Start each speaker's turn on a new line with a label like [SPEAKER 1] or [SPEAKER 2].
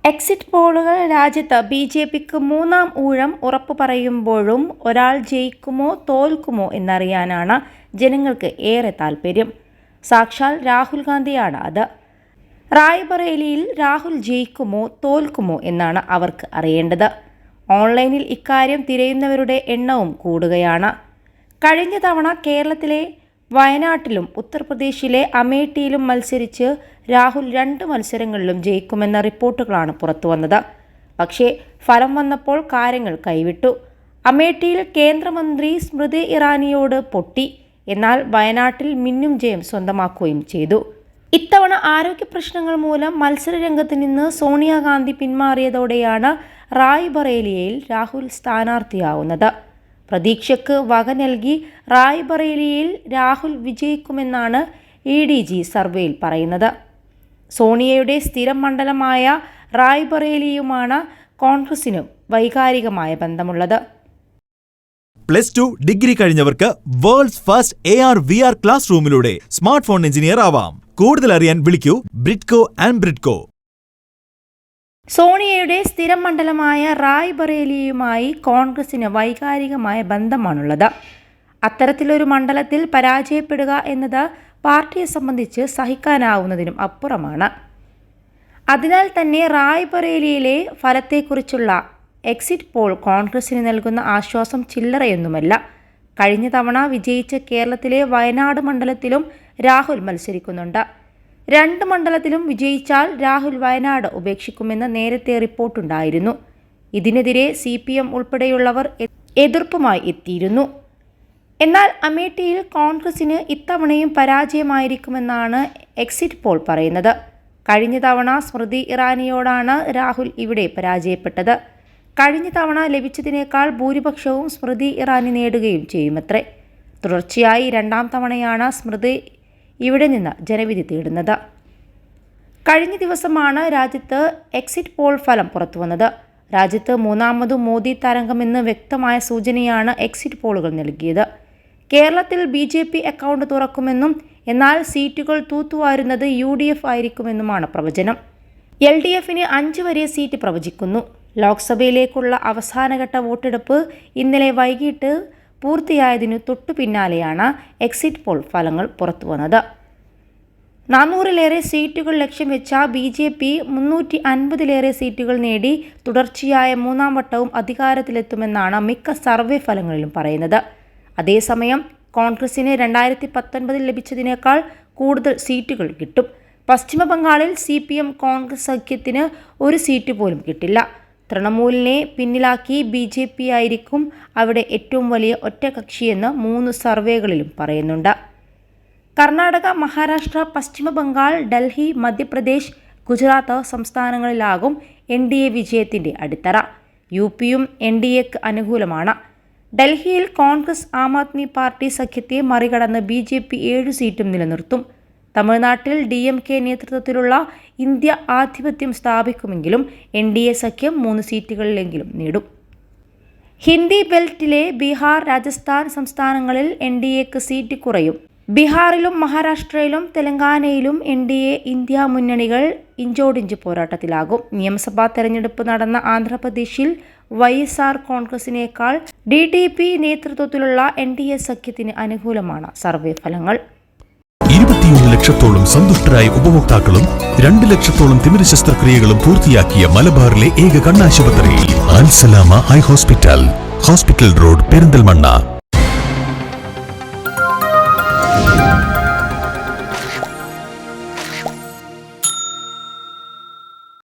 [SPEAKER 1] Exit പോളുകൾ രാജ്യത്ത് ബി.ജെ.പിക്ക് മൂന്നാം ഊഴം ഉറപ്പു പറയുമ്പോഴും ഒരാൾ ജയിക്കുമോ തോൽക്കുമോ എന്നറിയാനാണ് ജനങ്ങൾക്ക് ഏറെ താൽപ്പര്യം. സാക്ഷാൽ രാഹുൽ ഗാന്ധിയാണ് അത്. റായ്ബറേലിയിൽ രാഹുൽ ജയിക്കുമോ തോൽക്കുമോ എന്നാണ് അവർക്ക് അറിയേണ്ടത്. ഓൺലൈനിൽ ഇക്കാര്യം തിരയുന്നവരുടെ എണ്ണവും കൂടുകയാണ്. കഴിഞ്ഞ തവണ കേരളത്തിലെ വയനാട്ടിലും ഉത്തർപ്രദേശിലെ അമേഠിയിലും മത്സരിച്ച് രാഹുൽ 2 മത്സരങ്ങളിലും ജയിക്കുമെന്ന റിപ്പോർട്ടുകളാണ് പുറത്തുവന്നത്. പക്ഷേ ഫലം വന്നപ്പോൾ കാര്യങ്ങൾ കൈവിട്ടു. അമേഠിയിൽ കേന്ദ്രമന്ത്രി സ്മൃതി ഇറാനിയോട് പൊട്ടി. എന്നാൽ വയനാട്ടിൽ മിന്നും ജയം സ്വന്തമാക്കുകയും ചെയ്തു. ഇത്തവണ ആരോഗ്യ പ്രശ്നങ്ങൾ മൂലം മത്സരരംഗത്ത് നിന്ന് സോണിയാഗാന്ധി പിന്മാറിയതോടെയാണ് റായ്ബറേലിയിൽ രാഹുൽ സ്ഥാനാർത്ഥിയാവുന്നത്. പ്രതീക്ഷയ്ക്ക് വക നൽകി റായ്ബറേലിയിൽ രാഹുൽ വിജയിക്കുമെന്നാണ് EDG സർവേയിൽ പറയുന്നത്. സോണിയയുടെ സ്ഥിരം മണ്ഡലമായ റായ്ബറേലിയുമാണ് കോൺഗ്രസിന് വൈകാരികമായ ബന്ധമുള്ളത്.
[SPEAKER 2] +2 ഡിഗ്രി കഴിഞ്ഞവർക്ക് വേൾഡ്സ് ഫസ്റ്റ് AR/VR ക്ലാസ് റൂമിലൂടെ സ്മാർട്ട് ഫോൺ എഞ്ചിനീയർ ആവാം. കൂടുതൽ അറിയാൻ വിളിക്കൂ ബ്രിഡ്കോ ആൻഡ് ബ്രിഡ്കോ.
[SPEAKER 1] സോണിയയുടെ സ്ഥിരം മണ്ഡലമായ റായ്ബറേലിയുമായി കോൺഗ്രസിന് വൈകാരികമായ ബന്ധമാണുള്ളത്. അത്തരത്തിലൊരു മണ്ഡലത്തിൽ പരാജയപ്പെടുക എന്നത് പാർട്ടിയെ സംബന്ധിച്ച് സഹിക്കാനാവുന്നതിനും അപ്പുറമാണ്. അതിനാൽ തന്നെ റായ്ബറേലിയിലെ ഫലത്തെക്കുറിച്ചുള്ള എക്സിറ്റ് പോൾ കോൺഗ്രസിന് നൽകുന്ന ആശ്വാസം ചില്ലറയൊന്നുമല്ല. കഴിഞ്ഞ തവണ വിജയിച്ച കേരളത്തിലെ വയനാട് മണ്ഡലത്തിലും രാഹുൽ മത്സരിക്കുന്നുണ്ട്. 2 മണ്ഡലത്തിലും വിജയിച്ചാൽ രാഹുൽ വയനാട് ഉപേക്ഷിക്കുമെന്ന് നേരത്തെ റിപ്പോർട്ടുണ്ടായിരുന്നു. ഇതിനെതിരെ CPM ഉൾപ്പെടെയുള്ളവർ എതിർപ്പുമായി എത്തിയിരുന്നു. എന്നാൽ അമേഠിയിൽ കോൺഗ്രസിന് ഇത്തവണയും പരാജയമായിരിക്കുമെന്നാണ് എക്സിറ്റ് പോൾ പറയുന്നത്. കഴിഞ്ഞ തവണ സ്മൃതി ഇറാനിയോടാണ് രാഹുൽ ഇവിടെ പരാജയപ്പെട്ടത്. കഴിഞ്ഞ തവണ ലഭിച്ചതിനേക്കാൾ ഭൂരിപക്ഷവും സ്മൃതി ഇറാനി നേടുകയും ചെയ്യുമത്രേ. തുടർച്ചയായി 2ാം തവണയാണ് സ്മൃതി ഇവിടെ നിന്ന് ജനവിധി തേടുന്നത്. കഴിഞ്ഞ ദിവസമാണ് രാജ്യത്ത് എക്സിറ്റ് പോൾ ഫലം പുറത്തുവന്നത്. രാജ്യത്ത് 3ാമത് മോദി തരംഗമെന്ന് വ്യക്തമായ സൂചനയാണ് എക്സിറ്റ് പോളുകൾ നൽകിയത്. കേരളത്തിൽ BJP അക്കൗണ്ട് തുറക്കുമെന്നും എന്നാൽ സീറ്റുകൾ തൂത്തുവാരുന്നത് UDF ആയിരിക്കുമെന്നുമാണ് പ്രവചനം. LDFന് 5 വരെ സീറ്റ് പ്രവചിക്കുന്നു. ലോക്സഭയിലേക്കുള്ള അവസാനഘട്ട വോട്ടെടുപ്പ് ഇന്നലെ വൈകിട്ട് പൂർത്തിയായതിനു തൊട്ടു പിന്നാലെയാണ് എക്സിറ്റ് പോൾ ഫലങ്ങൾ പുറത്തുവന്നത്. 400-ലേറെ സീറ്റുകൾ ലക്ഷ്യം വെച്ച BJP 350-ലേറെ സീറ്റുകൾ നേടി തുടർച്ചയായ 3ാം വട്ടവും അധികാരത്തിലെത്തുമെന്നാണ് മിക്ക സർവേ ഫലങ്ങളിലും പറയുന്നത്. അതേസമയം കോൺഗ്രസിന് 2019 ലഭിച്ചതിനേക്കാൾ കൂടുതൽ സീറ്റുകൾ കിട്ടും. പശ്ചിമ ബംഗാളിൽ CPM കോൺഗ്രസ് സഖ്യത്തിന് 1 സീറ്റ് പോലും കിട്ടില്ല. തൃണമൂലിനെ പിന്നിലാക്കി BJP ആയിരിക്കും അവിടെ ഏറ്റവും വലിയ ഒറ്റകക്ഷിയെന്ന് 3 സർവേകളിലും പറയുന്നുണ്ട്. കർണാടക, മഹാരാഷ്ട്ര, പശ്ചിമ ബംഗാൾ, ഡൽഹി, മധ്യപ്രദേശ്, ഗുജറാത്ത് സംസ്ഥാനങ്ങളിലാകും NDA വിജയത്തിൻ്റെ അടിത്തറ. UPയും NDAക്ക് അനുകൂലമാണ്. ഡൽഹിയിൽ കോൺഗ്രസ് ആം ആദ്മി പാർട്ടി സഖ്യത്തെ മറികടന്ന് BJP 7 സീറ്റും നിലനിർത്തും. തമിഴ്നാട്ടിൽ DMK നേതൃത്വത്തിലുള്ള ഇന്ത്യ ആധിപത്യം സ്ഥാപിക്കുമെങ്കിലും NDA സഖ്യം 3 സീറ്റുകളിലെങ്കിലും നേടും. ഹിന്ദി ബെൽറ്റിലെ ബീഹാർ, രാജസ്ഥാൻ സംസ്ഥാനങ്ങളിൽ NDAക്ക് സീറ്റ് കുറയും. ബീഹാറിലും മഹാരാഷ്ട്രയിലും തെലങ്കാനയിലും NDA ഇന്ത്യ മുന്നണികൾ ഇഞ്ചോടിഞ്ച് പോരാട്ടത്തിലാകും. നിയമസഭാ തെരഞ്ഞെടുപ്പ് നടന്ന ആന്ധ്രാപ്രദേശിൽ YSR കോൺഗ്രസിനേക്കാൾ DDP നേതൃത്വത്തിലുള്ള NDA സഖ്യത്തിന് അനുകൂലമാണ് സർവേ ഫലങ്ങൾ.
[SPEAKER 2] 21 ലക്ഷത്തോളം സന്തുഷ്ടരായ ഉപഭോക്താക്കളും 2 ലക്ഷത്തോളം തിമിര ശസ്ത്രക്രിയകളും പൂർത്തിയാക്കിയ മലബാറിലെ ഏക കണ്ണാശുപത്രി അൽ സലാമ ഹൈ ഹോസ്പിറ്റൽ റോഡ്, പെരിന്തൽമണ്ണ.